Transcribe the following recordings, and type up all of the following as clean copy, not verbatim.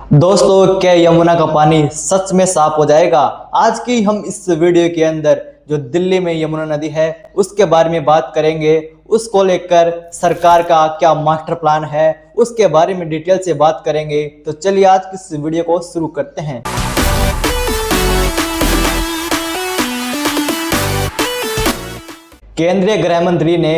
दोस्तों, क्या यमुना का पानी सच में साफ हो जाएगा? आज की हम इस वीडियो के अंदर जो दिल्ली में यमुना नदी है उसके बारे में बात करेंगे। उसको लेकर सरकार का क्या मास्टर प्लान है उसके बारे में डिटेल से बात करेंगे। तो चलिए आज की इस वीडियो को शुरू करते हैं। केंद्रीय गृह मंत्री ने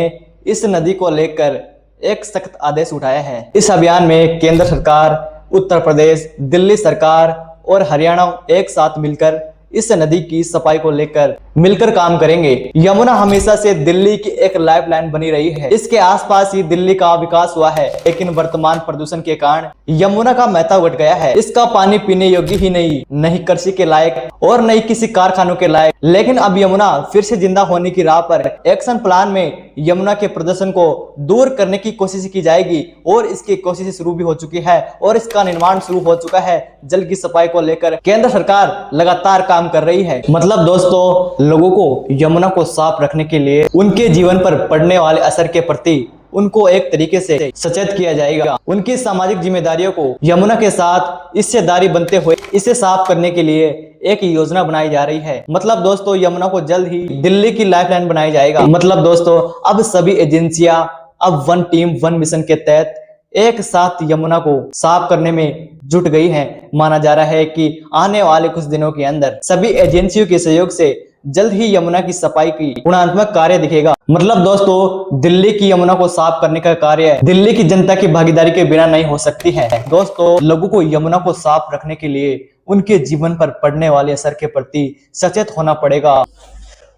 इस नदी को लेकर एक सख्त आदेश उठाया है। इस अभियान में केंद्र सरकार, उत्तर प्रदेश, दिल्ली सरकार और हरियाणा एक साथ मिलकर इस नदी की सफाई को लेकर मिलकर काम करेंगे। यमुना हमेशा से दिल्ली की एक लाइफलाइन बनी रही है। इसके आसपास ही दिल्ली का विकास हुआ है, लेकिन वर्तमान प्रदूषण के कारण यमुना का महत्व घट गया है। इसका पानी पीने योग्य ही नहीं कृषि के लायक और नहीं किसी कारखानों के लायक। लेकिन अब यमुना फिर से जिंदा होने की राह पर। एक्शन प्लान में यमुना के प्रदूषण को दूर करने की कोशिश की जाएगी और इसकी कोशिश शुरू भी हो चुकी है और इसका निर्माण शुरू हो चुका है। जल की सफाई को लेकर केंद्र सरकार लगातार काम कर रही है। मतलब दोस्तों, लोगों को यमुना को साफ रखने के लिए उनके जीवन पर पड़ने वाले असर के प्रति उनको एक तरीके से सचेत किया जाएगा। उनकी सामाजिक जिम्मेदारियों को यमुना के साथ हिस्सेदारी बनते हुए इसे साफ करने के लिए एक योजना बनाई जा रही है। मतलब दोस्तों, यमुना को जल्द ही दिल्ली की लाइफलाइन बनाया जाएगा। मतलब दोस्तों, अब सभी एजेंसियां अब वन टीम वन मिशन के तहत एक साथ यमुना को साफ करने में जुट गई है। माना जा रहा है कि आने वाले कुछ दिनों के अंदर सभी एजेंसियों के सहयोग से जल्द ही यमुना की सफाई की गुणात्मक कार्य दिखेगा। मतलब दोस्तों, दिल्ली की यमुना को साफ करने का कार्य दिल्ली की जनता की भागीदारी के बिना नहीं हो सकती है। दोस्तों, लोगों को यमुना को साफ रखने के लिए उनके जीवन पर पड़ने वाले असर के प्रति सचेत होना पड़ेगा।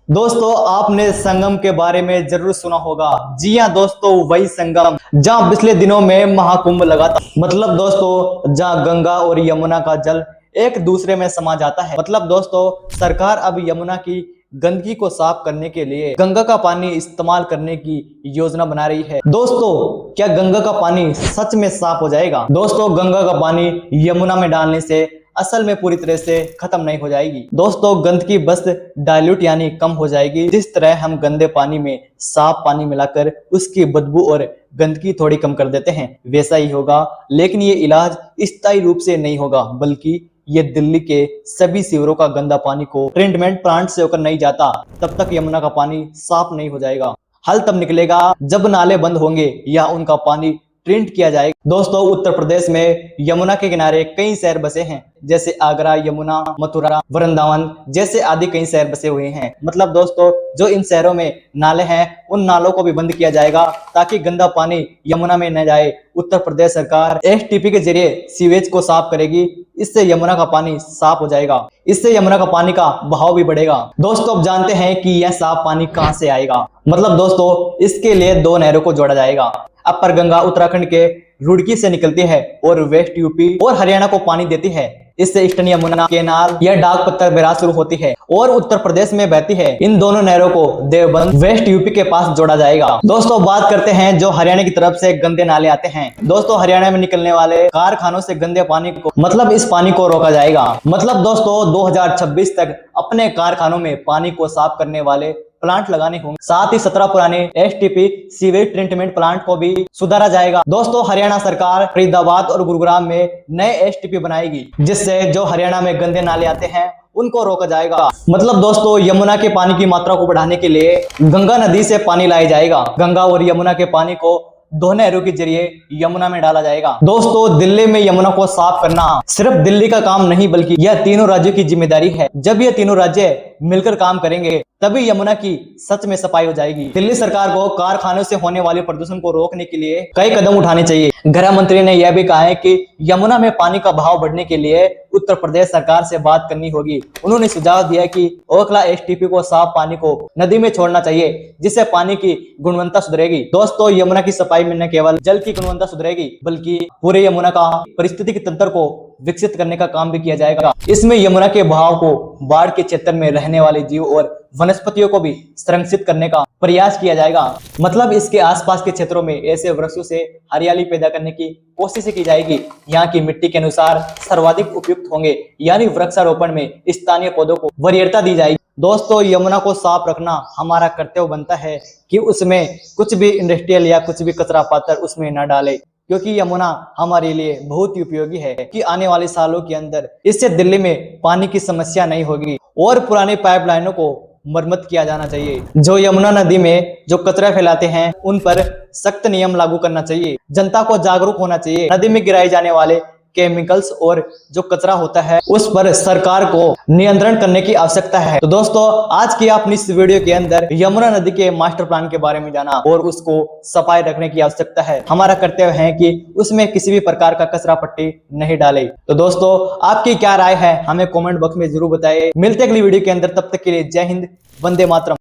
दोस्तों, आपने संगम के बारे में जरूर सुना होगा। जी हाँ दोस्तों, वही संगम जहां पिछले दिनों में महाकुंभ लगा था। मतलब दोस्तों, जहां गंगा और यमुना का जल एक दूसरे में समा जाता है। मतलब दोस्तों, सरकार अब यमुना की गंदगी को साफ करने के लिए गंगा का पानी इस्तेमाल करने की योजना बना रही है। दोस्तों, क्या गंगा का पानी सच में साफ हो जाएगा? दोस्तों, गंगा का पानी यमुना में डालने से असल में पूरी तरह से खत्म नहीं हो जाएगी। दोस्तों, गंदगी बस डाइल्यूट यानी कम हो जाएगी। जिस तरह हम गंदे पानी में साफ पानी मिलाकर उसकी बदबू और गंदगी थोड़ी कम कर देते हैं, वैसा ही होगा। लेकिन ये इलाज स्थायी रूप से नहीं होगा, बल्कि ये दिल्ली के सभी सीवरों का गंदा पानी को ट्रीटमेंट प्लांट से होकर नहीं जाता, तब तक यमुना का पानी साफ नहीं हो जाएगा। हल तब निकलेगा जब नाले बंद होंगे या उनका पानी ट्रीट किया जाएगा। दोस्तों, उत्तर प्रदेश में यमुना के किनारे कई शहर बसे हैं, जैसे आगरा, यमुना, मथुरा, वृंदावन जैसे आदि कई शहर बसे हुए हैं। मतलब दोस्तों, जो इन शहरों में नाले हैं उन नालों को भी बंद किया जाएगा ताकि गंदा पानी यमुना में न जाए। उत्तर प्रदेश सरकार एसटीपी के जरिए सीवेज को साफ करेगी। इससे यमुना का पानी साफ हो जाएगा। इससे यमुना का पानी का बहाव भी बढ़ेगा। दोस्तों, अब जानते हैं कि यह साफ पानी कहां से आएगा। मतलब दोस्तों, इसके लिए दो नहरों को जोड़ा जाएगा। अपर गंगा उत्तराखंड के रुड़की से निकलती है और वेस्ट यूपी और हरियाणा को पानी देती है। इससे ईस्टर्न यमुना केनाल या डाक पत्थर बैराज शुरू होती है और उत्तर प्रदेश में बहती है। इन दोनों नहरों को देवबंद वेस्ट यूपी के पास जोड़ा जाएगा। दोस्तों, बात करते हैं जो हरियाणा की तरफ से गंदे नाले आते हैं। दोस्तों, हरियाणा में निकलने वाले कारखानों से गंदे पानी को इस पानी को रोका जाएगा। मतलब दोस्तों, 2026 तक अपने कारखानों में पानी को साफ करने वाले प्लांट लगाने होंगे। साथ ही 17 पुराने एसटीपी सीवेज ट्रीटमेंट प्लांट को भी सुधारा जाएगा। दोस्तों, हरियाणा सरकार फरीदाबाद और गुरुग्राम में नए एसटीपी बनाएगी, जिससे जो हरियाणा में गंदे नाले आते हैं उनको रोका जाएगा। मतलब दोस्तों, यमुना के पानी की मात्रा को बढ़ाने के लिए गंगा नदी से पानी लाया जाएगा। गंगा और यमुना के पानी को दो नहरों के जरिए यमुना में डाला जाएगा। दोस्तों, दिल्ली में यमुना को साफ करना सिर्फ दिल्ली का काम नहीं, बल्कि यह तीनों राज्यों की जिम्मेदारी है। जब ये तीनों राज्य मिलकर काम करेंगे तभी यमुना की सच में सफाई हो जाएगी। दिल्ली सरकार को कारखानों से होने वाले प्रदूषण को रोकने के लिए कई कदम उठाने चाहिए। गृह मंत्री ने यह भी कहा है कि यमुना में पानी का बहाव बढ़ने के लिए उत्तर प्रदेश सरकार से बात करनी होगी। उन्होंने सुझाव दिया कि ओखला एसटीपी को साफ पानी को नदी में छोड़ना चाहिए, जिससे पानी की गुणवत्ता सुधरेगी। दोस्तों, यमुना की सफाई में न केवल जल की गुणवत्ता सुधरेगी, बल्कि पूरे यमुना का पारिस्थितिकी तंत्र को विकसित करने का काम भी किया जाएगा। इसमें यमुना के बहाव को बाढ़ के क्षेत्र में रहने वाले जीव और वनस्पतियों को भी संरक्षित करने का प्रयास किया जाएगा। मतलब इसके आसपास के क्षेत्रों में ऐसे वृक्षों से हरियाली पैदा करने की कोशिश की जाएगी। यहाँ की मिट्टी के अनुसार सर्वाधिक उपयुक्त होंगे, यानी वृक्षारोपण में स्थानीय पौधों को वरीयता दी जाएगी। दोस्तों, यमुना को साफ रखना हमारा कर्तव्य बनता है कि उसमें कुछ भी इंडस्ट्रियल या कुछ भी कचरा पात्र उसमें न डाले। क्योंकि यमुना हमारे लिए बहुत ही उपयोगी है कि आने वाले सालों के अंदर इससे दिल्ली में पानी की समस्या नहीं होगी और पुरानी पाइपलाइनों को मरम्मत किया जाना चाहिए। जो यमुना नदी में जो कचरा फैलाते हैं उन पर सख्त नियम लागू करना चाहिए। जनता को जागरूक होना चाहिए। नदी में गिराए जाने वाले केमिकल्स और जो कचरा होता है उस पर सरकार को नियंत्रण करने की आवश्यकता है। तो दोस्तों, आज की आपने इस वीडियो के अंदर यमुना नदी के मास्टर प्लान के बारे में जाना और उसको सफाई रखने की आवश्यकता है। हमारा कर्तव्य है कि उसमें किसी भी प्रकार का कचरा पट्टी नहीं डाले। तो दोस्तों, आपकी क्या राय है हमें कमेंट बॉक्स में जरूर बताइए। मिलते अगली वीडियो के अंदर, तब तक के लिए जय हिंद, वंदे मातरम।